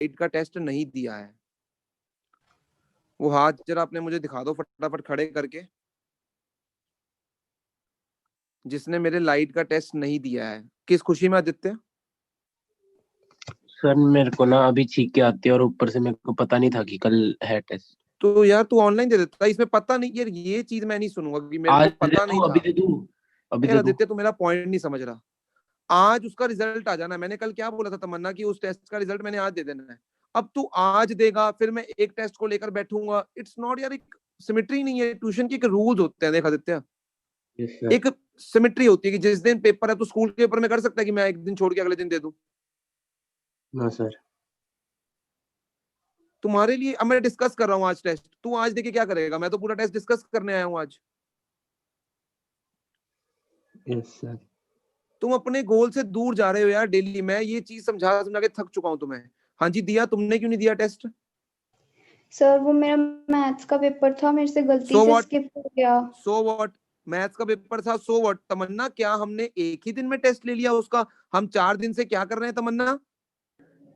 Light का test नहीं दिया है? वो हाथ जरा अपने मुझे दिखा दो फटाफट खड़े करके, जिसने मेरे लाइट का टेस्ट नहीं दिया है। किस खुशी में आदित्य? सर मेरे को ना अभी छींक के आती है और ऊपर से मेरे को पता नहीं था कि कल है टेस्ट। तो यार तू ऑनलाइन दे देता, इसमें पता नहीं यार, ये चीज मैं नहीं सुनूंगा कि मेरे को आज दे पता नहीं दूं, था। अभी दे दूं, अभी यार दे दूं। आदित्य तू मेरा पॉइंट नहीं समझ रहा। आज उसका रिजल्ट आ जाना है। मैंने कल क्या बोला था तमन्ना कि उस टेस्ट का रिजल्ट मैंने आज दे देना है। अब तू आज देगा, फिर मैं एक टेस्ट को लेकर बैठूंगा, इट्स नॉट यार, एक सिमेट्री नहीं है। ट्यूशन के एक रूल्स होते हैं, देख आदित्य, यस सर। एक सिमेट्री होती है कि जिस दिन पेपर है तो स्कूल के पेपर में कर सकता है कि मैं एक दिन छोड़ के अगले दिन दे दूं। No sir. तुम्हारे लिए अब मैं डिस्कस कर रहा हूँ आज टेस्ट, तू आज देके क्या करेगा? मैं तो पूरा टेस्ट डिस्कस करने आया हूँ आज। Yes sir. तुम अपने गोल से दूर जा रहे हो यार डेली। मैं ये चीज समझा समझा के थक चुका हूँ तुम्हें। हाँ जी दिया, तुमने क्यों नहीं दिया टेस्ट? सर वो मेरा मैथ्स का पेपर था, मेरे से गलती So से what? स्किप हो गया। So what? मैथ्स का पेपर था, सो व्हाट? तमन्ना क्या हमने एक ही दिन में टेस्ट ले लिया उसका? हम 4 दिन से क्या कर रहे हैं तमन्ना?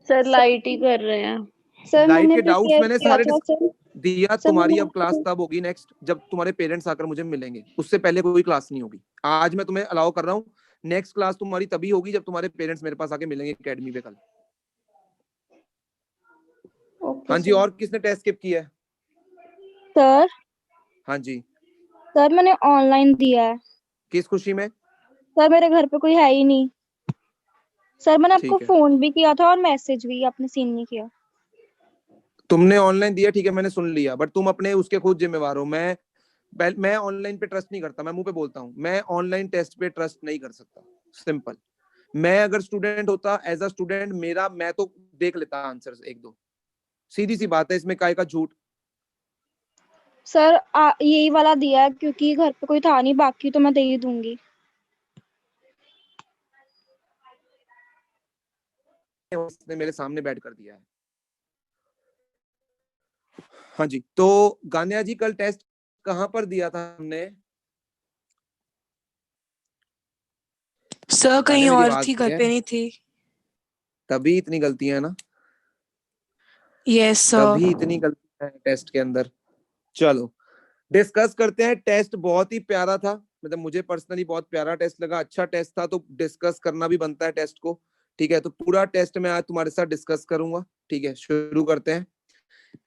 सर लाइट ही कर रहे हैं। सर लाइट मैंने के डाउट्स प्रिपेयर मैंने किया सारे था सर। दिया। सर तुम्हारी मैंने अब क्लास तब होगी नेक्स्ट जब तुम्हारे पेरेंट्स आकर मुझे मिलेंगे, उससे पहले कोई क्लास नहीं होगी। आज मैं तुम्हें अलाउ कर रहा हूँ, नेक्स्ट क्लास तुम्हारी तभी होगी जब तुम्हारे पेरेंट्स मेरे पास आके मिलेंगे एकेडमी पे कल। हाँ जी, और किसने टेस्ट स्किप किया है? सर हाँ जी, सर मैंने ऑनलाइन दिया है। किस खुशी में? सर मेरे घर पे कोई है ही नहीं। सर मैंने आपको ठीक है, फोन भी किया था और मैसेज भी, आपने सीन नहीं किया। तुमने ऑनलाइन दिया, ठीक है मैंने सुन लिया, बट तुम अपने उसके खुद जिम्मेवार हो। मैं ऑनलाइन पे ट्रस्ट नहीं करता, मैं मुंह पे बोलता हूँ, मैं ऑनलाइन टेस्ट पे ट्रस्ट नहीं कर सकता। सिंपल। मैं अगर स्टूडेंट होता, एज अ स्टूडेंट मेरा, मैं तो देख लेता आंसर्स एक दो। सीधी सी बात है, इसमें काय का झूठ? सर यही वाला दिया है क्योंकि घर पे कोई था नहीं, बाकी तो मैं दे ही दूंगी। उसने मेरे सामने बैठ कर दिया है। हाँ जी, तो गानिया जी कल टेस्ट कहाँ पर दिया था हमने? सर कहीं मेरी और बात थी, घर है, पे नहीं थी। तभी इतनी गलतियां है ना, यस सर। तभी इतनी गलतियां है टेस्ट के अंदर। चलो डिस्कस करते हैं। टेस्ट बहुत ही प्यारा था, मतलब मुझे पर्सनली बहुत प्यारा टेस्ट लगा, अच्छा टेस्ट था, तो डिस्कस करना भी बनता है टेस्ट को। ठीक है, तो पूरा टेस्ट मैं आज तुम्हारे साथ डिस्कस करूंगा। ठीक है, शुरू करते हैं।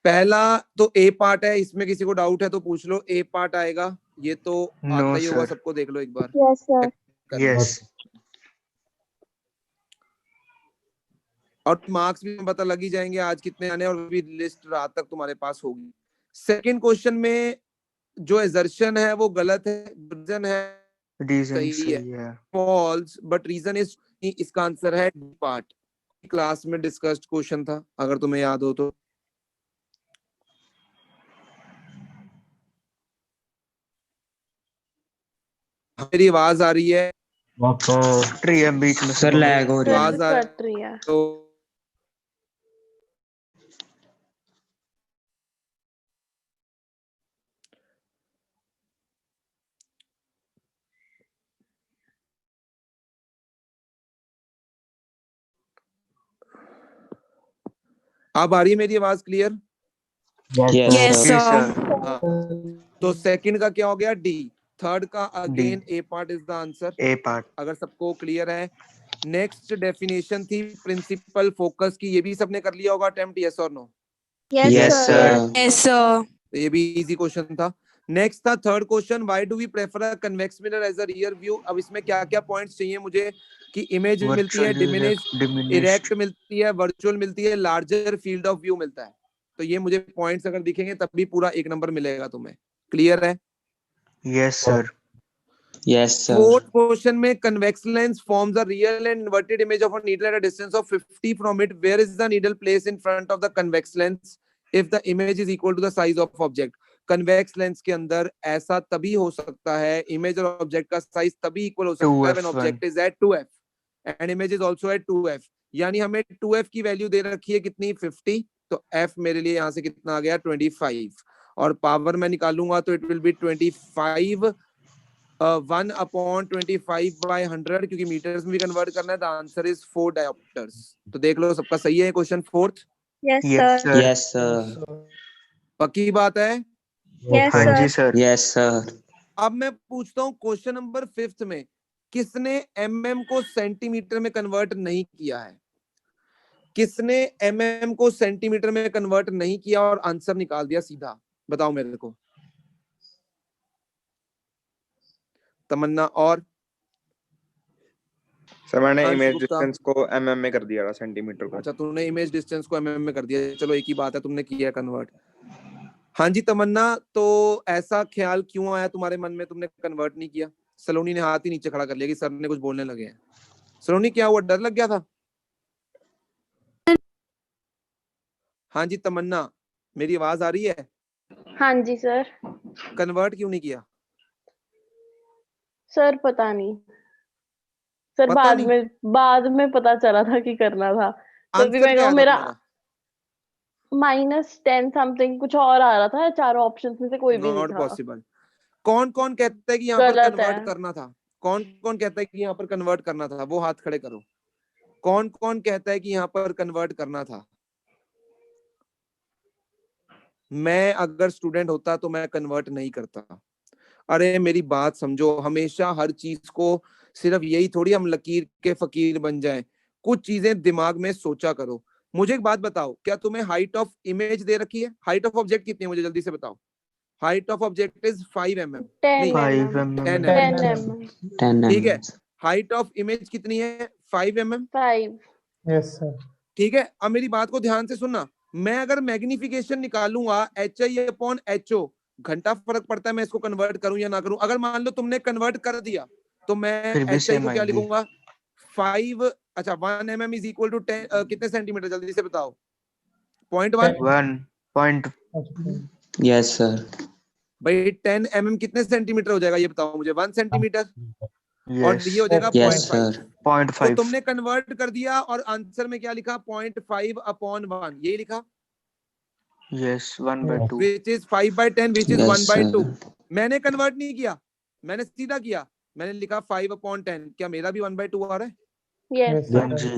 पहला तो ए पार्ट है, इसमें किसी को डाउट है तो पूछ लो। ए पार्ट आएगा, ये तो आता ही होगा सबको, देख लो एक बार। Yes sir. यस। और मार्क्स भी पता लग ही जाएंगे आज कितने आने, और भी लिस्ट रात तक तुम्हारे पास होगी। सेकंड क्वेश्चन में जो एजर्शन है वो गलत है, रीजन है सही है, फॉल्स, बट रीजन इज, इसका आंसर है डी पार्ट। क्लास में डिस्कस्ड क्वेश्चन था, अगर तुम्हें याद हो तो। मेरी आवाज आ रही है? बीच में सर लैग हो रही है। आवाज आ कट रही है। तो अब आ रही है मेरी आवाज क्लियर? Yes sir. हाँ, तो सेकंड का क्या हो गया? डी। थर्ड का again A part is the answer. A part, अगर सबको क्लियर है। नेक्स्ट डेफिनेशन थी प्रिंसिपल फोकस की, ये भी सबने कर लिया होगा अटेम्प्ट, यस और no? Yes sir. Yes sir. तो ये भी इजी क्वेश्चन था। नेक्स्ट था third question, why do we prefer a convex mirror as a rear view? अब इसमें क्या क्या पॉइंट्स चाहिए मुझे कि इमेज मिलती है डिमिनिश्ड, इरेक्ट मिलती है, वर्चुअल मिलती है, लार्जर फील्ड ऑफ व्यू मिलता है। तो ये मुझे पॉइंट्स अगर दिखेंगे तभी पूरा 1 नंबर मिलेगा तुम्हें। क्लियर है? Yes sir. Yes sir. Fourth question में convex lens forms a real and inverted image of a needle at a distance of 50 from it, where is the needle place in front of the convex lens if the image is equal to the size of object? Convex lens के अंदर ऐसा तभी हो सकता है, image और object का size तभी इक्वल हो सकता है when object is at 2f and image is also at 2f। यानी हमें 2f की वैल्यू दे रखी है कितनी? 50। तो f मेरे लिए यहां से कितना आ गया? 25। और पावर मैं निकालूंगा तो इट विल बी 25 1/25/100, क्योंकि मीटर्स में भी कन्वर्ट करना है। The answer is 4 dioptres. तो देख लो सबका सही है question fourth. Yes Yes, sir. sir. Yes, sir. पक्की बात है? यस हाँ जी सर। सर. Yes, sir. अब मैं पूछता हूँ क्वेश्चन नंबर 5 में किसने एमएम को सेंटीमीटर में कन्वर्ट नहीं किया है? किसने एमएम को सेंटीमीटर में कन्वर्ट नहीं किया और आंसर निकाल दिया सीधा? बताओ मेरे को। तमन्ना और सर मैंने अंश इमेज गुप्ता। डिस्टेंस को एमएम में कर दिया था, सेंटीमीटर को। अच्छा, तूने इमेज डिस्टेंस को एमएम में कर दिया। चलो एक ही बात है, तुमने किया कन्वर्ट। हाँ जी तमन्ना, तो ऐसा ख्याल क्यों आया तुम्हारे मन में, तुमने कन्वर्ट नहीं किया? सलोनी ने हाथ ही नीचे खड़ा कर लिया कि सर ने कुछ बोलने लगे हैं। सलोनी क्या हुआ, डर लग गया था? हाँ जी तमन्ना, मेरी आवाज आ रही है? हाँ जी सर। कन्वर्ट क्यों नहीं किया? सर पता नहीं सर, पता नहीं? बाद में पता चला था कि करना था, तो भी आंसर मैं क्या आया था मेरा तुम्हारा? -10 समथिंग कुछ और आ रहा था, चारों ऑप्शंस में से कोई भी नहीं नॉट था। पॉसिबल। कौन कौन कहता है कि यहाँ पर गलत कन्वर्ट है। करना था? कौन कौन कहता है कि यहाँ पर कन्वर्ट करना था? वो हाथ खड़े करो। कौन कौन कहता है कि यहाँ पर कन्वर्ट करना था? मैं अगर स्टूडेंट होता तो मैं कन्वर्ट नहीं करता। अरे मेरी बात समझो, हमेशा हर चीज को सिर्फ यही थोड़ी हम लकीर के फकीर बन जाएं। कुछ चीजें दिमाग में सोचा करो। मुझे एक बात बताओ, क्या तुम्हें हाइट ऑफ इमेज दे रखी है? हाइट ऑफ ऑब्जेक्ट कितनी है मुझे जल्दी से बताओ। Height of object is 5 mm। 10 नहीं, 5 mm। 10 mm. mm। 10 mm। 10 ठीक है, mm. हाइट ऑफ इमेज कितनी है? 5 mm। 5। Yes, sir. ठीक है, अब मेरी बात को ध्यान से सुनना। मैं अगर मैग्निफिकेशन निकालूंगा HI/HO, घंटा फर्क पड़ता है मैं इसको कन्वर्ट करूं या ना करूं। अगर मान लो तुमने कन्वर्ट कर दिया तो मैं फिर भी HI सेम को क्या आएगी. लिखूंगा? 5। अच्छा, 1 mm इज इक्वल टू 10 कितने सेंटीमीटर जल्दी से बताओ? 0.1। 1 point. Yes, sir. भाई 10 mm कितने सेंटीमीटर हो जाएगा ये बताओ मुझे? 1 सेंटीमीटर। और Yes. ये हो जाएगा Yes, 0.5। sir. तो 0.5. तुमने कन्वर्ट कर दिया और आंसर में क्या लिखा? 0.5/1, यही लिखा, Yes, 1/2. which is 5/10, which is Yes, 1/2। sir. मैंने कन्वर्ट नहीं किया, मैंने सीधा किया, मैंने लिखा 5/10। क्या मेरा भी 1/2 आ रहा है? यस हाँ जी.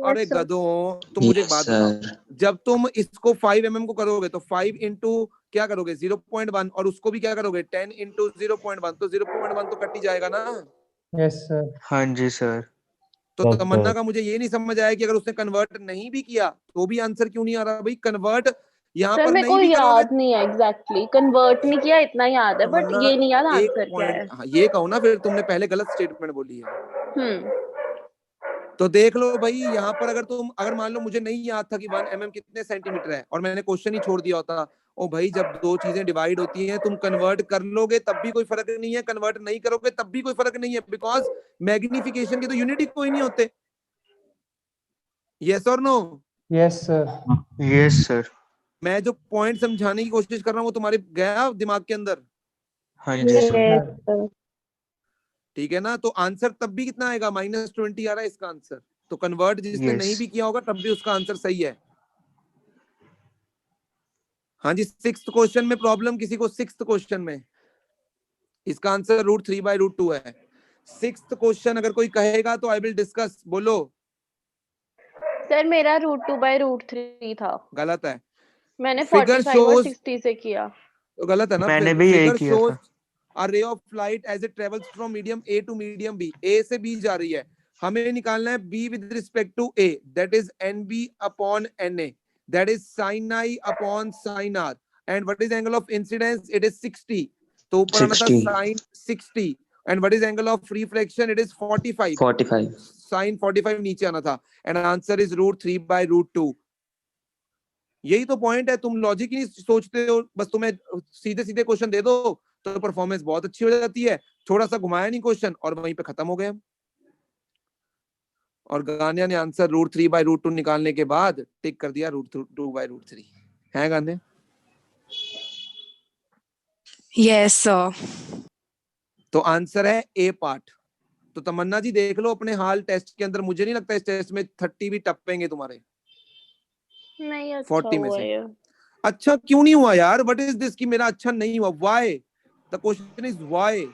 अरे यस सर। गधों, तुम मुझे एक Yes, बात बताओ, sir. जब तुम इसको 5 mm को करोगे तो 5 इंटू क्या करोगे? 0.1, और उसको भी क्या करोगे? 10 इंटू 0.1, तो 0.1 तो कट ही जाएगा ना। Yes, sir. हाँ जी सर. तो तमन्ना का मुझे ये नहीं समझ आया कि अगर उसने कन्वर्ट नहीं भी किया तो भी आंसर क्यों नहीं आ रहा? भाई कन्वर्ट यहाँ सर, पर मेरे को नहीं भी करोगे। याद नहीं है एग्जैक्टली, कन्वर्ट नहीं किया इतना याद है, बट तमन्ना ये नहीं याद एक आंसर क्या है। पॉइंट, हाँ ये कहो ना, फिर तुमने पहले गलत स्टेटमेंट बोली है। हम्म। तो देख लो भाई, यहाँ पर अगर मान लो मुझे नहीं याद था कि 1 mm कितने सेंटीमीटर है और मैंने क्वेश्चन ही छोड़ दिया होता, ओ भाई जब दो चीजें डिवाइड होती हैं तुम कन्वर्ट कर लोगे तब भी कोई फर्क नहीं है, कन्वर्ट नहीं करोगे तब भी कोई फर्क नहीं है, बिकॉज मैग्निफिकेशन के तो यूनिट ही कोई नहीं होते। यस और no? Yes, sir. Yes, sir. मैं जो पॉइंट समझाने की कोशिश कर रहा हूँ वो तुम्हारे गया दिमाग के अंदर? हाँ जी सर. Yes sir. ठीक है ना? तो आंसर तब भी कितना आएगा? -20 आ रहा है इसका आंसर। तो कन्वर्ट जिसने Yes. नहीं भी किया होगा तब भी उसका आंसर सही है। हाँ जी, 6th क्वेश्चन में प्रॉब्लम किसी को? 6th क्वेश्चन में इसका आंसर √3/√2 है। 6th क्वेश्चन अगर कोई कहेगा तो आई विल डिस्कस। बोलो। सर मेरा √2/√3 था, गलत है। मैंने फिगर 45 और शोज, 60 से किया। तो गलत है ना? मैंने भी यही फिगर किया शोज था. a ray of light as it travels from medium A to medium B। A से B जा रही है, हमें निकालना है B with respect to A, that is NB/NA, that is sin I upon sin R, and what is angle of incidence? It is 60। तो ऊपर आना था 60. sin 60, and what is angle of reflection? It is 45। 45. sin 45 नीचे आना था, and answer is √3/√2। यही तो point है, तुम लॉजिक ही नहीं सोचते हो, बस तुम्हें सीधे सीधे क्वेश्चन दे दो तो परफॉर्मेंस बहुत अच्छी हो जाती है। थोड़ा सा घुमाया नहीं क्वेश्चन और वहीं पे खत्म हो गए हम। और गानिया ने आंसर √3/√2 निकालने के बाद टिक कर दिया √2/√3 है। गाने Yes, sir. तो आंसर है ए पार्ट। तो तमन्ना जी देख लो अपने हाल टेस्ट के अंदर, मुझे नहीं लगता इस टेस्ट में 30 भी टपेंगे तुम्हारे। नहीं अच्छा 40 में हुआ से। ये। अच्छा क्यों नहीं हुआ यार? व्हाट इज दिस कि मेरा अच्छा नहीं हुआ? Why? The question is why.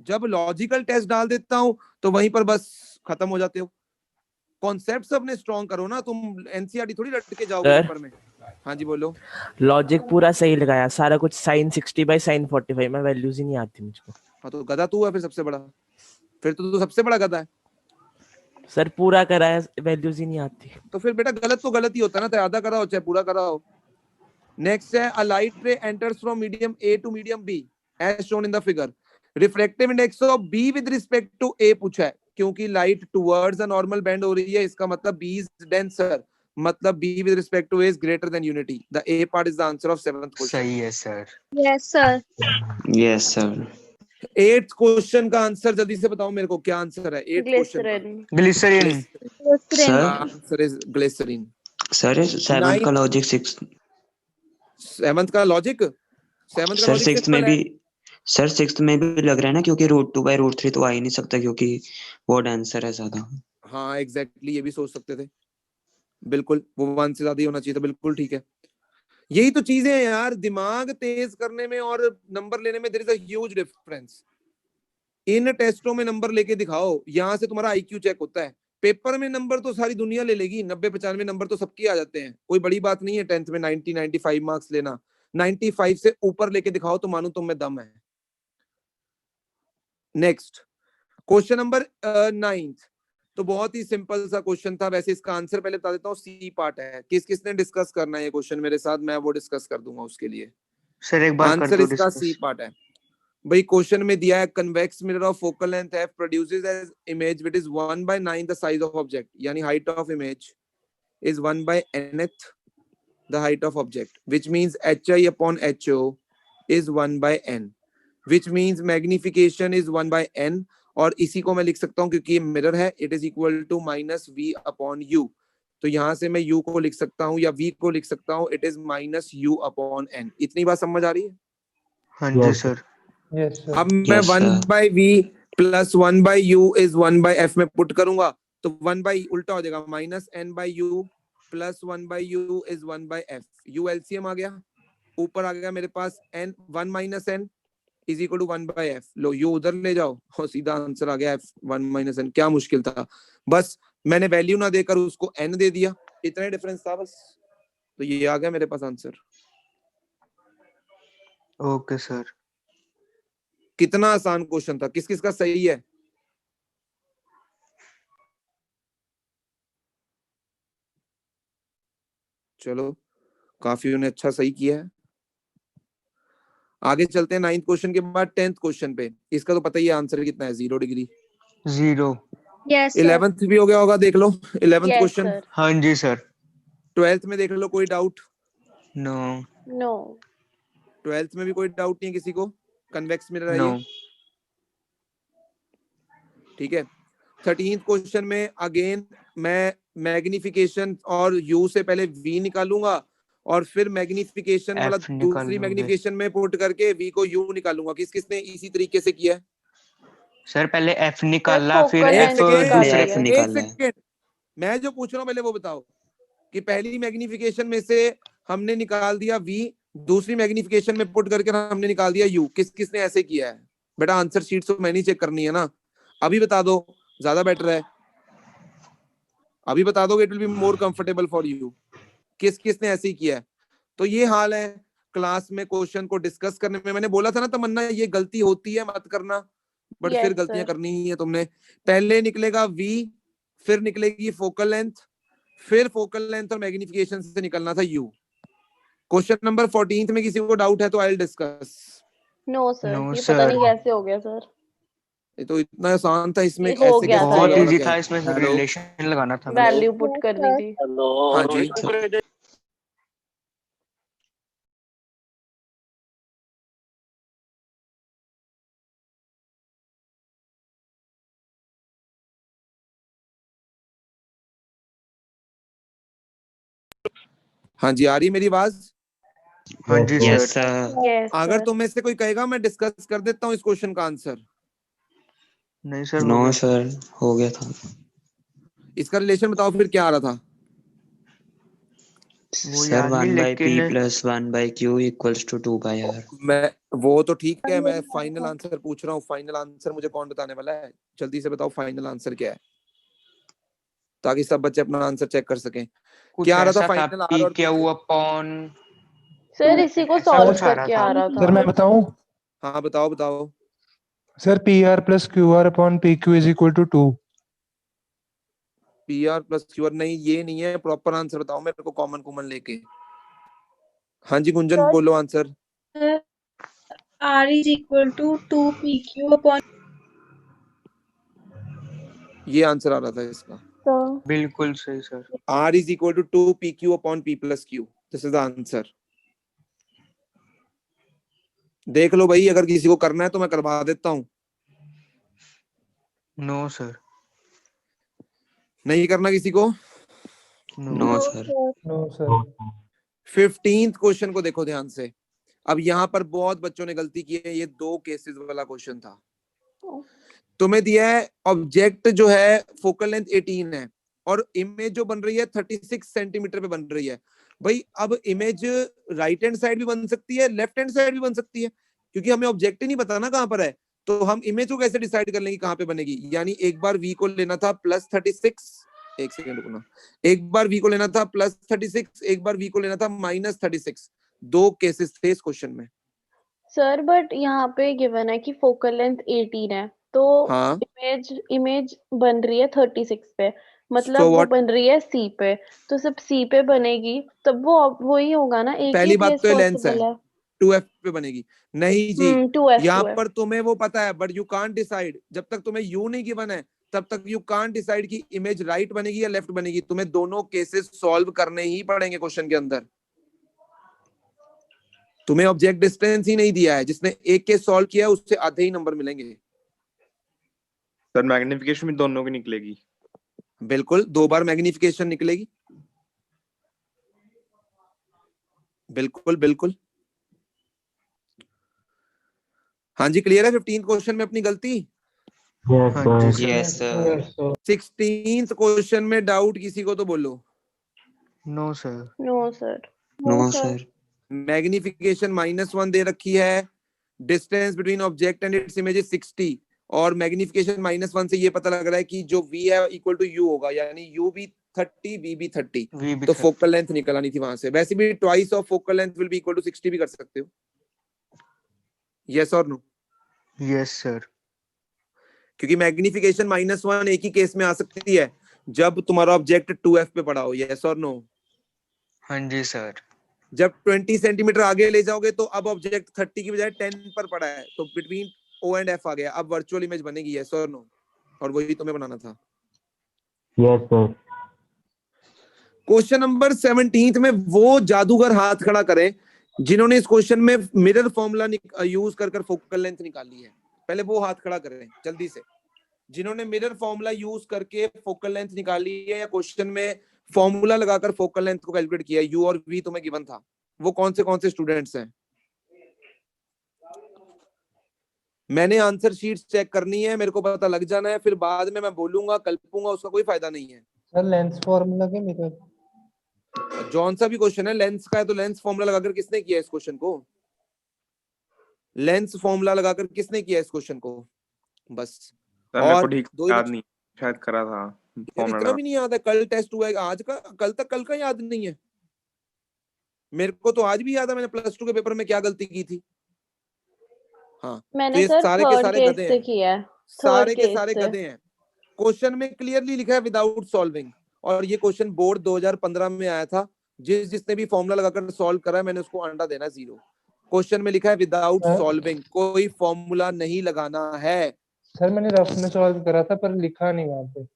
जब लॉजिकल टेस्ट डाल देता हूं तो वहीं पर बस खत्म हो जाते हो। कॉन्सेप्ट्स अपने स्ट्रॉन्ग करो ना, तुम एनसीईआरटी थोड़ी रट के जाओगे सर। पेपर में। हाँ जी बोलो। लॉजिक पूरा सही लगाया, सारा कुछ sin 60 by sin 45 में वैल्यूज ही नहीं आती मुझको। हाँ तो गधा तू है फिर सबसे बड़ा, फिर तो तू सबसे बड़ा गधा है। सर पूरा करा है, वैल्यूज ही नहीं आती। तो फिर बेटा गलत तो गलत ही होता है ना, चाहे आधा करा हो चाहे पूरा करा हो। नेक्स्ट है a light ray enters from medium A to medium B as shown in the figure. Refractive index of B with respect to A पूछा है, क्योंकि light towards a normal bend हो रही है, इसका मतलब बी इज डेंसर, मतलब B with respect to A is greater than unity. The A part is the answer of 7th question. सही है sir. Yes sir. Yes sir. 8th question का answer जल्दी से बताओ मेरे को, क्या आंसर है 8th क्वेश्चन का? Glycerine. Glycerine. Sir answer is glycerine. Sir 7th का लॉजिक 6 7th का लॉजिक, 7th का सर लॉजिक 6th में भी, सर 6th में भी लग रहा है ना, क्योंकि √2/√3 तो आ ही नहीं सकता, क्योंकि वो आंसर है ज्यादा। हाँ एग्जैक्टली, ये भी सोच सकते थे बिल्कुल, वो 1 से ज्यादा ही होना चाहिए था, बिल्कुल ठीक है। यही तो चीजें हैं यार, दिमाग तेज करने में और नंबर लेने में there is a huge difference. इन टेस्टों में नंबर लेके दिखाओ, यहाँ से तुम्हारा आईक्यू चेक होता है। पेपर में नंबर तो सारी दुनिया ले लेगी, 90-95 नंबर तो सबके आ जाते हैं, कोई बड़ी बात नहीं है 10th में 90-95 मार्क्स लेना। 95 से ऊपर लेके दिखाओ तो मानो तुम में दम है। नेक्स्ट क्वेश्चन नंबर 9th, तो बहुत ही सिंपल सा क्वेश्चन था, वैसे इसका आंसर पहले बता देता हूँ, सी पार्ट है। किसने डिस्कस करना है ये क्वेश्चन मेरे साथ, मैं वो डिस्कस कर दूंगा उसके लिए। सर एक बार कर आंसर दो इसका डिस्कस। सी पार्ट है भाई। क्वेश्चन में दिया है convex mirror of focal length f produces as image which is 1/9 the size of object, यानी height of image is 1/nth the height of object, which means hi upon ho is 1/n, which means magnification is 1/n, और इसी को मैं लिख सकता हूँ क्योंकि ये मिरर है, it is equal to -v upon u। तो यहाँ से मैं u को लिख सकता हूँ या v को लिख सकता हूँ, it is -u upon n। इतनी बात समझ आ रही है? हाँ जी सर। अब मैं Yes, 1/v plus 1/u is 1/f में पुट करूंगा तो 1/ उल्टा हो जाएगा, -n/u plus 1/u is 1/f। u LCM आ गया, ऊपर आ गया मेरे पास n, 1 - n is equal to 1/f। लो u उधर ले जाओ और सीधा आंसर आ गया f 1 - n। क्या मुश्किल था, बस मैंने वैल्यू ना देकर उसको n दे दिया, इतना डिफरेंस था बस, तो ये आ गया मेरे पास आंसर। Okay sir. कितना आसान क्वेश्चन था, किस किस का सही है? चलो काफी उन्हें अच्छा सही किया है। आगे चलते हैं 9th क्वेश्चन के बाद 10th क्वेश्चन पे। इसका तो पता ही है आंसर कितना है, 0 डिग्री। 0। Yes sir. 11th भी हो गया होगा, देख लो 11th Yes, क्वेश्चन। sir. हाँ जी सर। 12th में देख लो, कोई डाउट? नो। No. 12th में भी कोई डाउट नहीं है किसी को? कन्वेक्स मिरर है नो। ये, ठीक है। 13th क्वेश्चन में अगेन मैं मैग्निफिकेशन और u से पहले v निकालूंगा और फिर मैग्निफिकेशन वाला F दूसरी निकालोगे। मैग्निफिकेशन में पुट करके v को u निकालूंगा। किसने इसी तरीके से किया है? सर पहले F निकाला, focal फिर length F निकाली दूसरे है। F एक निकाला है। सेकेंड, मैं जो पूछ रहा हूँ पहले वो बताओ कि पहली मैग्निफिकेशन में से हमने निकाल दिया v, दूसरी मैग्निफिकेशन में पुट करके हमने निकाल दिया u। किसने ऐसे किया है? बेटा आंसर शीट तो मैंने चेक करनी है ना, अभी बता दो ज्यादा बेटर है, अभी बता दोगे it will be more comfortable for you. किसने ऐसे ही किया है? तो ये हाल है क्लास में क्वेश्चन को डिस्कस करने में। मैंने बोला था ना तमन्ना, ये गलती होती है मत करना, बट Yes, फिर गलतियां sir. करनी ही है तुमने। पहले निकलेगा v, फिर निकलेगी फोकल लेंथ, फिर फोकल लेंथ और मैग्निफिकेशन से निकलना था u। क्वेश्चन नंबर 14th में किसी को डाउट है तो I will discuss. No, sir. No, ये पता नहीं sir. कैसे हो गया सर। ये तो इतना आसान था, इसमें ये हो ऐसे गया कैसे था बहुत चलेगा, ये। वाला इजी क्या था, है? इसमें हेलो रिलेशन लगाना था। वैल्यू पुट Yes, करनी sir. थी। हाँ जी, हाँ जी, आ रही मेरी आवाज? हाँ जी यस सर। सर। Yes, अगर sir. तुम में से कोई कहेगा मैं डिस्कस कर देता हूँ इस क्वेश्चन का आंसर। नहीं सर, हो नो गया। सर, हो गया था। इसका रिलेशन बताओ फिर क्या आ रहा था? वो सर याद नहीं, 1/p लेकिन plus 1/q equals to 2/r। मैं वो तो ठीक है, मैं फाइनल आंसर पूछ रहा हूँ। फाइनल आंसर मुझे कौन बताने वाला है? जल्दी से बताओ फाइनल आंसर क्या है। ताकि सब बच्चे अपना आंसर चेक कर सकें। कुछ क्या आ रहा था ऐसा फाइनल आर पी और क्यू अपॉन सर इसी को ऐसा सॉल्व कुछ आ रहा करके आ था। रहा सर था। मैं बताऊं? हाँ बताओ बताओ। Sir P R plus Q R upon P Q is equal to 2। P R plus Q R, नहीं ये नहीं है, प्रॉपर आंसर बताओ मेरे को कॉमन कॉमन लेके। हाँ जी गुंजन सर बोलो answer. R is equal to 2PQ upon ये आंसर आ रहा था इसका। the बिल्कुल सही sir. R is equal to 2 PQ upon P plus Q. This is the answer. देख लो भाई, अगर किसी को करना है तो मैं करवा देता हूँ। No sir. नहीं करना किसी को? No sir. No sir. 15th question को देखो ध्यान से। अब यहाँ पर बहुत बच्चों ने गलती की है, ये 2 केसेस वाला क्वेश्चन था। तुम्हें दिया है ऑब्जेक्ट जो है फोकल लेंथ 18 है और इमेज जो बन रही है 36 सेंटीमीटर पे बन रही है। भाई अब इमेज राइट हैंड साइड भी बन सकती है, लेफ्ट हैंड साइड भी बन सकती है, क्योंकि हमें ऑब्जेक्ट ही नहीं पता ना कहां पर है, तो हम इमेज को कैसे डिसाइड कर लेंगे कहां पे बनेगी। यानी एक बार v को लेना था +36, एक सेकंड रुकना, एक बार v को लेना था +36, एक बार v को लेना था -36। 2 केसेस थे इस क्वेश्चन में। सर बट यहाँ पे गिवन है कि फोकल लेंथ 18 है, तो हाँ इमेज बन रही है 36 पे, मतलब So वो what? बन रही है सी पे, तो सब सी पे बनेगी, तब वो वही होगा ना, एक ही पहली बात केस तो ये लेंस है, पॉसिबल है। 2f पे बनेगी। नहीं जी, 2f यहाँ 2f पर तुम्हें वो पता है, बट यू कांट डिसाइड। जब तक तुम्हें यू नहीं गिवन है तब तक यू कांट डिसाइड कि इमेज राइट बनेगी या लेफ्ट बनेगी। तुम्हें दोनों केसेस सॉल्व करने ही पड़ेंगे क्वेश्चन के अंदर। तुम्हें ऑब्जेक्ट डिस्टेंस ही नहीं दिया है, जिसने एक केस सॉल्व किया है उससे आधे ही नंबर मिलेंगे। सर मैग्निफिकेशन भी दोनों की निकलेगी? बिल्कुल, 2 बार मैग्निफिकेशन निकलेगी। बिल्कुल बिल्कुल। हाँ जी क्लियर है 15th क्वेश्चन में अपनी गलती? हाँ जी sir. Yes sir. 16th question में डाउट किसी को तो बोलो। No sir. No sir. No sir. Magnification -1 दे रखी है, distance between object and its image is 60, और मैग्निफिकेशन -1 से ये पता लग रहा है कि जो v है इक्वल टू u होगा, यानी u भी 30 v भी 30, तो फोकल लेंथ निकल आनी थी वहां से। वैसे भी twice of focal length will be equal to 60 भी कर सकते हो। यस और नो? Yes sir. क्योंकि मैग्निफिकेशन -1 एक ही केस में आ सकती है, जब तुम्हारा ऑब्जेक्ट 2f पे पड़ा हो। यस और नो? हाँ जी सर। जब 20 सेंटीमीटर आगे ले जाओगे तो अब ऑब्जेक्ट 30 की बजाय 10 पर पड़ा है, तो बिटवीन o एंड f आ गया, अब वर्चुअल इमेज बनेगी। यस और नो? और वही तुम्हें बनाना था। Yes sir. क्वेश्चन नंबर 17 में वो जादूगर हाथ खड़ा करें जिन्होंने इस क्वेश्चन में मिरर फॉर्मूला यूज कर फोकल लेंथ निकाली है। पहले वो हाथ खड़ा करें जल्दी से, जिन्होंने मिरर फॉर्मूला यूज करके फोकल लेंथ निकाली है या क्वेश्चन में फॉर्मूला लगाकर फोकल लेंथ को कैलकुलेट किया। यू और वी तुम्हें गिवन था, वो कौन से स्टूडेंट्स हैं? मैंने आंसर शीट चेक करनी है, मेरे को पता लग जाना है, फिर बाद में मैं बोलूंगा कल्पूंगा, उसका कोई फायदा नहीं है। सर लेंस फॉर्मूला के मिरर जौन सा भी क्वेश्चन है लेंस का है, तो लेंस फॉर्मूला लगाकर किसने किया इस क्वेश्चन को? लेंस फॉर्मूला लगाकर किसने किया इस क्वेश्चन को? बस। सर मेरे को और ठीक 2 ही याद बचे। नहीं, शायद करा था यार फॉर्मूला इतना भी नहीं याद है, कल टेस्ट हुआ है, आज का कल का याद नहीं है। मेरे को तो आज भी याद है मैंने +2 के पेपर में क्या गलती की थी। हाँ तो मैंने ये सर सारे के थर्ड सारे केस गधे से हैं, किया है, सारे थर्ड के केस सारे से। गधे हैं। क्वेश्चन में क्लियरली लिखा है विदाउट सॉल्विंग, और ये क्वेश्चन बोर्ड 2015 में आया था। जिसने भी फॉर्मूला लगाकर सॉल्व करा है, मैंने उसको अंडा देना 0। क्वेश्चन में लिखा है विदाउट सॉल्विंग, कोई फॉर्मूला नहीं लगाना है। सर मैंने रफ में सॉल्व करा था पर लिखा नहीं वहां पे।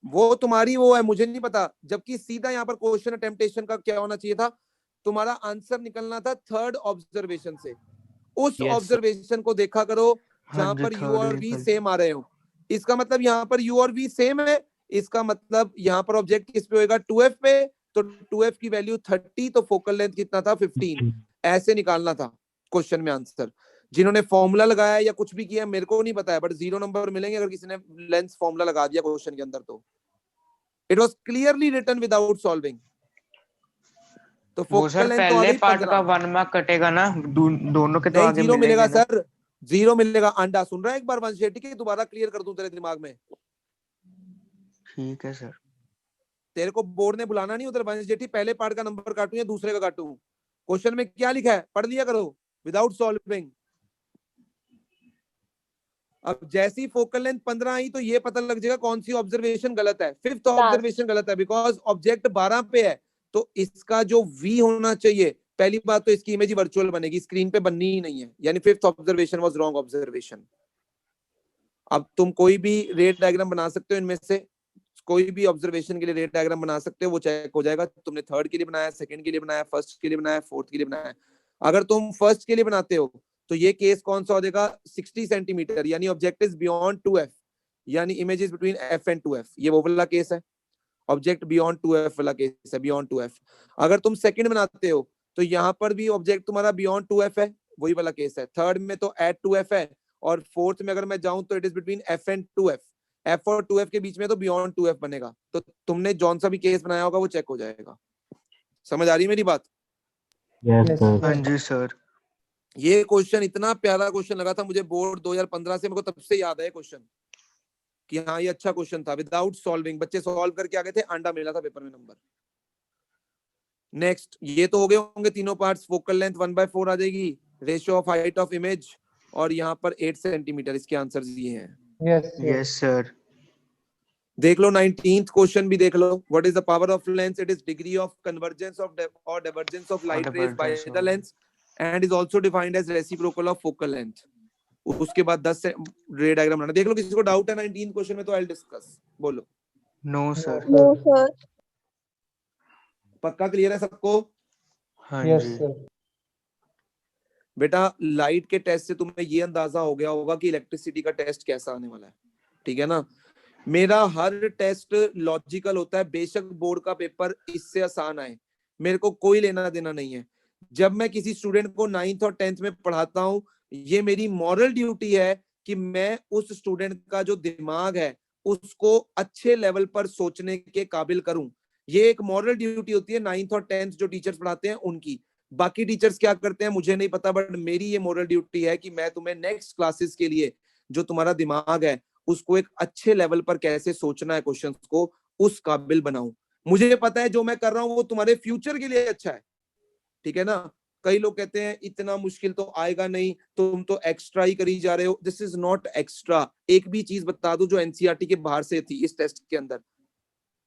वो तुम्हारी वो है, मुझे नहीं पता। जबकि सीधा यहाँ पर क्वेश्चन अटेम्प्टेशन का क्या होना चाहिए था, तुम्हारा आंसर निकलना था थर्ड ऑब्जर्वेशन से। उस ऑब्जर्वेशन को देखा करो जहां पर यू और वी सेम आ रहे हो। इसका मतलब यहाँ पर यू और वी सेम है, इसका मतलब यहाँ पर ऑब्जेक्ट किस पे होएगा? 2f पे, तो 2f की वैल्यू 30, तो फोकल लेंथ कितना था? 15। ऐसे निकालना था क्वेश्चन में आंसर। जिन्होंने फॉर्मूला लगाया या कुछ भी किया मेरे को नहीं पता है, बट 0 नंबर मिलेंगे अगर किसी ने लेंस फॉर्मूला लगा दिया क्वेश्चन के अंदर। तो it was clearly written without solving. तो फोकल लेंथ तो आ गई पार्ट 15 का 1 मार्क कटेगा ना, दोनों के तो नहीं, आगे 0 मिलेगा मिलेंगे ना। सर, 0 मिलेगा। अंडा सुन रहा है एक बार वंश शेट्टी की? दोबारा क्लियर कर दूं तेरे दिमाग में। ठीक है सर। तेरे को बोर्ड ने बुलाना नहीं उधर वंश जेठी, पहले पार्ट का नंबर काटूं या दूसरे का काटूं? क्वेश्चन में क्या लिखा है पढ़ लिया करो विदाउट सॉल्विंग। अब जैसी फोकल लेंथ 15 आई तो ये पता लग जाएगा कौन सी ऑब्जर्वेशन गलत है। फिफ्थ ऑब्जर्वेशन गलत है बिकॉज ऑब्जेक्ट 12 पे है, तो इसका जो V होना चाहिए, पहली बात तो इसकी इमेज वर्चुअल बनेगी, स्क्रीन पे बननी ही नहीं है, यानी fifth observation was wrong observation. अब तुम कोई भी रेट डायग्राम बना सकते हो, इनमें से कोई भी ऑब्जर्वेशन के लिए रेट डायग्राम बना सकते हो, वो चेक हो जाएगा तुमने थर्ड के लिए बनाया, सेकंड के लिए बनाया, फर्स्ट के लिए बनाया, फोर्थ के लिए बनाया। अगर तुम फर्स्ट के लिए बनाते हो तो ये केस कौन सा हो जाएगा, 60 सेंटीमीटर, यानी ऑब्जेक्ट इज बियॉन्ड 2f, यानी image is between f and 2f, ये वो वाला केस है। ऑब्जेक्ट बियॉन्ड 2f वाला केस है, बियॉन्ड 2f। अगर तुम सेकंड बनाते हो तो यहाँ पर भी ऑब्जेक्ट तुम्हारा बियॉन्ड 2f है, वही वाला केस है। थर्ड में तो एट 2f है, और फोर्थ में अगर मैं जाऊं तो it is between f and 2f, f और 2f के बीच में तो बियॉन्ड 2f बनेगा। तो तुमने जौन सा भी केस बनाया होगा वो चेक हो जाएगा। समझ आ रही है मेरी बात? हाँ जी सर। ये क्वेश्चन इतना प्यारा क्वेश्चन लगा था मुझे बोर्ड 2015 से, मेरे को तब से याद है क्वेश्चन कि हाँ ये अच्छा क्वेश्चन था। विदाउट सॉल्विंग बच्चे सॉल्व करके आ गए थे, अंडा मिला था पेपर में नंबर। नेक्स्ट, ये तो हो गए होंगे तीनों पार्ट्स। फोकल लेंथ 1/4 आ जाएगी, ratio of height of image, और यहाँ पर 8 सेंटीमीटर। इसके आंसर्स ये हैं। Yes sir. देख लो 19th क्वेश्चन भी देख लो। What is the power of lens? It is degree of convergence of और divergence of light rays by the lens and is also defined as reciprocal of focal length. उसके बाद 10 से रे डायग्राम बनाना। देख लो किसी को डाउट है 19th क्वेश्चन में तो आई विल डिस्कस। बोलो। No sir. No sir. पक्का क्लियर है सबको? हाँ जी बेटा लाइट के टेस्ट से तुम्हें ये अंदाजा हो गया होगा कि इलेक्ट्रिसिटी का टेस्ट कैसा आने वाला है, ठीक है ना? मेरा हर टेस्ट लॉजिकल होता है, बेशक बोर्ड का पेपर इससे आसान आए, मेरे को कोई लेना देना नहीं है। जब मैं किसी स्टूडेंट को 9th और 10th में पढ़ाता हूं, ये मेरी मॉरल ड्यूटी है कि मैं उस स्टूडेंट का जो दिमाग है उसको अच्छे लेवल पर सोचने के काबिल करूं। ये एक मॉरल ड्यूटी होती है 9th और 10th जो टीचर्स पढ़ाते हैं उनकी। बाकी टीचर्स क्या करते हैं मुझे नहीं पता, बट मेरी ये मॉरल ड्यूटी है कि मैं तुम्हें नेक्स्ट क्लासेस के लिए जो तुम्हारा दिमाग है उसको एक अच्छे लेवल पर कैसे सोचना है, क्वेश्चंस को उस काबिल बनाऊं। मुझे पता है जो मैं कर रहा हूं वो तुम्हारे फ्यूचर के लिए अच्छा है, ठीक है ना? कई लोग कहते हैं इतना मुश्किल तो आएगा नहीं, तुम तो एक्स्ट्रा ही करी जा रहे हो। This is not extra. एक भी चीज बता दो जो एनसीईआरटी के बाहर से थी इस टेस्ट के अंदर।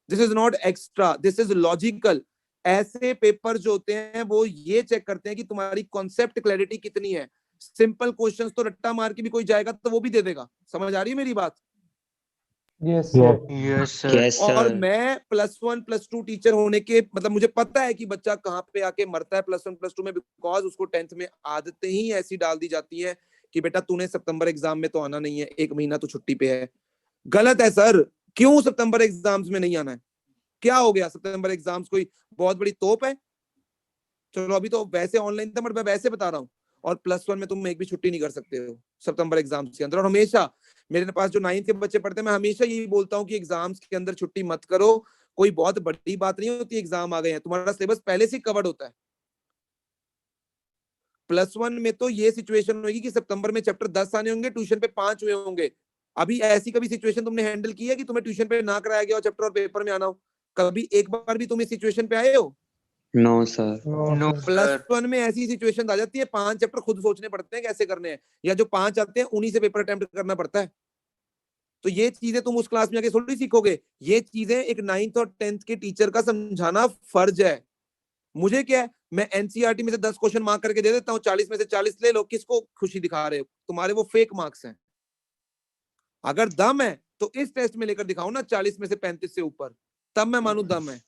This is not extra, this is logical. ऐसे पेपर जो होते हैं वो ये चेक करते हैं कि तुम्हारी कॉन्सेप्ट क्लैरिटी कितनी है। सिंपल क्वेश्चंस तो रट्टा मार के भी कोई जाएगा तो वो भी दे देगा। समझ आ रही है मेरी बात? Yes sir. और मैं +1 +2 टीचर होने के मतलब मुझे पता है कि बच्चा कहाँ पे आके मरता है +1 +2 में, बिकॉज उसको 10th में आदतें ही ऐसी डाल दी जाती है कि बेटा तूने सितंबर एग्जाम में तो आना नहीं है, 1 महीना तो छुट्टी पे है। गलत है सर। क्यों सितंबर एग्जाम्स में नहीं आना है? क्या हो गया? सितंबर एग्जाम्स कोई बहुत बड़ी तोप है? चलो अभी तो वैसे ऑनलाइन था, बट मैं वैसे बता रहा हूँ। और +1 में तुम एक भी छुट्टी नहीं कर सकते हो सितंबर एग्जाम्स के अंदर। और हमेशा मेरे पास जो 9th के बच्चे पढ़ते हैं, मैं हमेशा यही बोलता हूँ कि एग्जाम्स के अंदर छुट्टी मत करो। कोई बहुत बड़ी बात नहीं होती, एग्जाम आ गए हैं, तुम्हारा सिलेबस पहले से कवर्ड होता है। +1 में तो ये सिचुएशन होगी कि सितंबर में चैप्टर 10 आने होंगे, ट्यूशन पे 5 हुए होंगे। अभी ऐसी कभी सिचुएशन तुमने हैंडल की है कि तुम्हें ट्यूशन पे ना कराया गया हो चैप्टर और पेपर में आना हो? कभी एक बार भी तुम इस सिचुएशन पे आए हो? No sir. No sir. +1 में ऐसी सिचुएशन आ जाती है, 5 चैप्टर खुद सोचने पड़ते हैं कैसे करने हैं, या जो 5 आते हैं उन्हीं से पेपर अटेम्प्ट करना पड़ता है। तो ये चीजें तुम उस क्लास में आके थोड़ी सीखोगे। ये चीजें एक 9th और 10th के टीचर का समझाना फर्ज है। मुझे क्या है, मैं एनसीईआरटी में से 10 क्वेश्चन मार्क करके दे देता हूँ, 40 में से 40 ले लो। किसको खुशी दिखा रहे हो? तुम्हारे वो फेक मार्क्स हैं। अगर दम है तो इस टेस्ट में लेकर दिखाओ ना 40 में से 35 से ऊपर, तब मैं मानू दम है।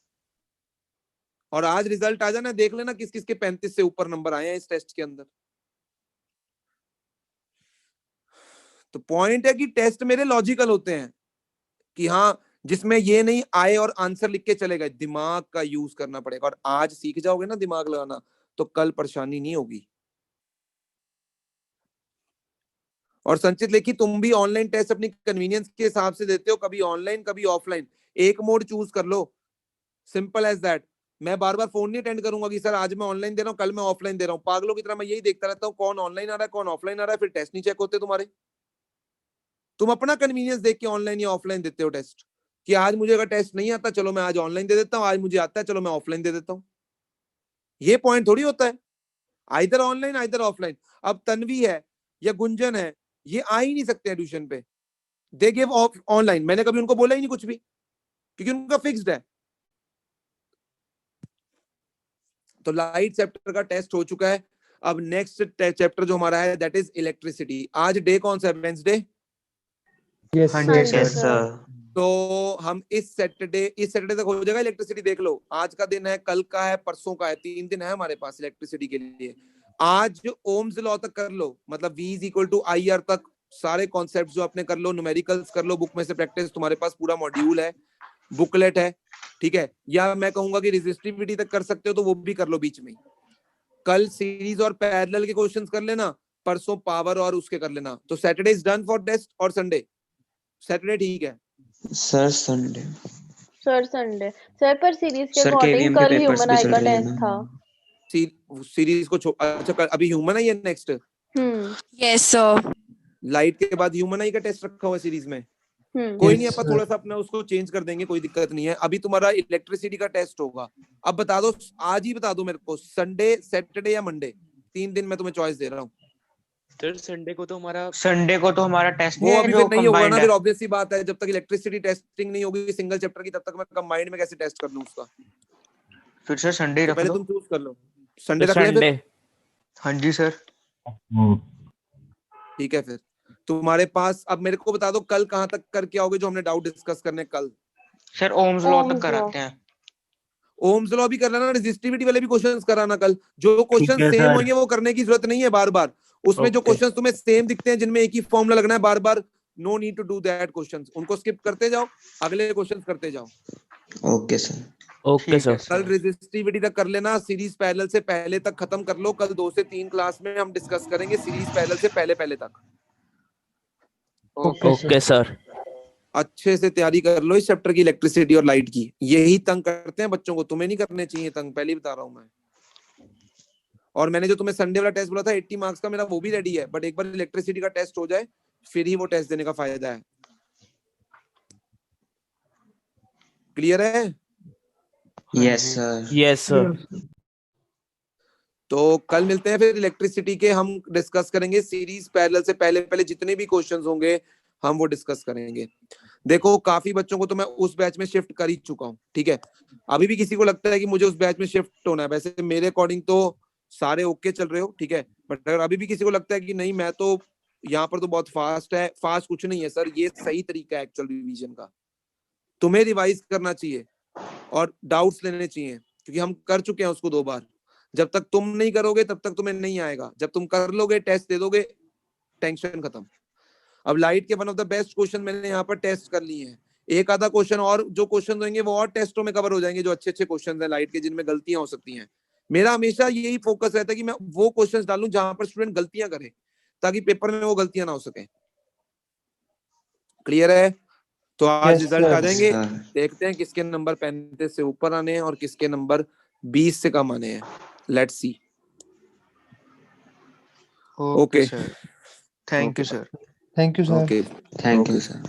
और आज रिजल्ट आ जाना, देख लेना किस किस के 35 से ऊपर नंबर आए हैं इस टेस्ट के अंदर। तो पॉइंट है कि टेस्ट मेरे लॉजिकल होते हैं, कि हाँ जिसमें ये नहीं आए और आंसर लिख के चले गए। दिमाग का यूज करना पड़ेगा, और आज सीख जाओगे ना दिमाग लगाना तो कल परेशानी नहीं होगी। और संचित लेखी, तुम भी ऑनलाइन टेस्ट अपनी कन्वीनियंस के हिसाब से देते हो, कभी ऑनलाइन कभी ऑफलाइन। एक मोड चूज कर लो, सिंपल एज दैट। मैं बार बार फोन नहीं अटेंड करूंगा कि सर आज मैं ऑनलाइन दे रहा हूँ, कल मैं ऑफलाइन दे रहा हूँ। पागलों की तरह मैं यही देखता रहता हूँ कौन ऑनलाइन आ रहा है कौन ऑफलाइन आ रहा है, फिर टेस्ट नहीं चेक होते तुम्हारे। तुम अपना कन्वीनियंस देख के ऑनलाइन या ऑफलाइन देते हो टेस्ट, कि आज मुझे अगर टेस्ट नहीं आता चलो मैं आज ऑनलाइन दे देता हूँ, आज मुझे आता है चलो मैं ऑफलाइन दे देता हूँ। ये पॉइंट थोड़ी होता है, आइदर ऑनलाइन आइदर ऑफलाइन। अब तन्वी है या गुंजन है, ये आ ही नहीं सकते हैं ट्यूशन पे, दे गिव ऑनलाइन। मैंने कभी उनको बोला ही नहीं कुछ भी, क्योंकि उनका फिक्स्ड है। तो लाइट चैप्टर का टेस्ट हो चुका है। अब नेक्स्ट चैप्टर जो हमारा है दैट इज इलेक्ट्रिसिटी। आज डे कौन सा है? वेंसडे। Yes, हाँ sir. जी यस सर। सर। तो हम इस सैटरडे तक हो जाएगा इलेक्ट्रिसिटी। देख लो, आज का दिन है, कल का है, परसों का है, 3 दिन है हमारे पास इलेक्ट्रिसिटी के लिए। आज ओम्स लॉ तक कर लो, मतलब V is equal to IR तक सारे कॉन्सेप्ट जो आपने कर लो, न्यूमेरिकल्स कर लो, बुक में से प्रैक्टिस, तुम्हारे पास पूरा मॉड्यूल है, बुकलेट है, ठीक है। या मैं कहूंगा कि रेजिस्टिविटी तक कर सकते हो तो वो भी कर लो बीच में। कल सीरीज और पैरेलल के क्वेश्चंस कर लेना, परसों पावर और उसके कर लेना। तो Saturday is done for test और संडे। सैटरडे ठीक है sir Sunday. Sir Sunday sir, पर सीरीज के सर अकॉर्डिंग KVM के कल पेपर्स ह्यूमन भी आई चल का रहे हैं टेस्ट ना। था। सीरीज को अच्छा अभी ह्यूमन आई है नेक्स्ट। Yes, sir. लाइट के बाद ह्यूमन आई का टेस्ट रखा हुआ है सीरीज में। हम्म कोई Yes, नहीं, अपन sir. थोड़ा सा अपना उसको चेंज कर देंगे, कोई दिक्कत नहीं है। अभी तुम्हारा इलेक्ट्रिसिटी का टेस्ट होगा। अब बता दो, आज ही बता दो मेरे को, संडे, सैटरडे या मंडे। 3 दिन मैं तुम्हें चॉइस दे रहा हूँ। सर संडे को तो हमारा टेस्ट वो है अभी जो फिर नहीं होगा combined ना, है। फिर ऑब्वियस सी बात है, जब तक इलेक्ट्रिसिटी टेस्टिंग नहीं होगी सिंगल चैप्टर की, तब तक मैं कंबाइंड में कैसे टेस्ट कर लूं उसका। फिर सर संडे तो रख पहले लो। तुम चूज कर लो, संडे रख लें फिर। संडे। हाँ जी सर। ठीक है, फिर तुम्हारे पास अब मेरे को बता दो कल कहाँ तक करके आओगे जो हमने डाउट डिस्कस करने कल। सर ओम्स लॉ तक Ohm's law. कराते हैं। ओम्स लॉ भी कर लेना, रेजिस्टिविटी वाले भी क्वेश्चंस कराना कल। जो क्वेश्चन है, सेम सर। होंगे वो करने की जरूरत नहीं है बार बार। उसमें जो Okay. क्वेश्चंस तुम्हें सेम दिखते हैं, जिनमें एक ही फॉर्मूला लगना है बार बार, no need to do that questions, उनको स्किप करते जाओ, अगले क्वेश्चंस करते जाओ। Okay sir. ओके ठीक है सर। कल सर। रेजिस्टिविटी तक कर लेना, सीरीज पैरेलल से पहले तक खत्म कर लो। कल 2 से 3 क्लास में हम डिस्कस करेंगे सीरीज पैरेलल से पहले पहले तक। Okay, okay sir. अच्छे से तैयारी कर लो इस चैप्टर की, इलेक्ट्रिसिटी और लाइट की। यही तंग करते हैं बच्चों को, तुम्हें नहीं करने चाहिए तंग, पहले ही बता रहा हूं मैं। और मैंने जो तुम्हें संडे वाला टेस्ट बोला था 80 मार्क्स का, मेरा वो भी रेडी है, बट एक बार इलेक्ट्रिसिटी का टेस्ट हो जाए फिर ही वो टेस्ट देने का फायदा है। क्लियर है? Yes sir. Yes sir. तो कल मिलते हैं फिर इलेक्ट्रिसिटी के, हम डिस्कस करेंगे सीरीज पैरेलल से पहले पहले जितने भी क्वेश्चंस होंगे हम वो डिस्कस करेंगे। देखो काफी बच्चों को तो मैं उस बैच में शिफ्ट कर ही चुका हूँ, ठीक है। अभी भी किसी को लगता है कि मुझे उस बैच में शिफ्ट होना है, वैसे मेरे अकॉर्डिंग तो सारे ओके चल रहे हो, ठीक है। बट अगर अभी भी किसी को लगता है कि नहीं मैं तो यहाँ पर तो बहुत फास्ट है, फास्ट कुछ नहीं है सर, ये सही तरीका है एक्चुअल रिवीजन का। तुम्हें रिवाइज करना चाहिए और डाउट्स लेने चाहिए, क्योंकि हम कर चुके हैं उसको 2 बार। जब तक तुम नहीं करोगे तब तक तुम्हें नहीं आएगा, जब तुम कर लोगे टेस्ट दे दोगे टेंशन खत्म। अब लाइट के one of the best question मैंने यहाँ पर टेस्ट कर लिए हैं। एक आधा क्वेश्चन और जो क्वेश्चन होंगे वो और टेस्टों में कवर हो जाएंगे, जो अच्छे अच्छे क्वेश्चन हैं लाइट के जिनमें गलतियां हो सकती हैं। मेरा हमेशा यही फोकस रहता है कि मैं वो क्वेश्चंस डालूं जहां पर स्टूडेंट गलतियां करे, ताकि पेपर में वो गलतियां ना हो सके। क्लियर है? तो आज Yes, रिजल्ट sir. आ जाएंगे, सर। देखते हैं किसके नंबर 35 से ऊपर आने हैं और किसके नंबर 20 से कम आने हैं। Let's see. Okay Okay. Sir. Thank you Okay. Sir. Thank you, sir. Okay thank you sir.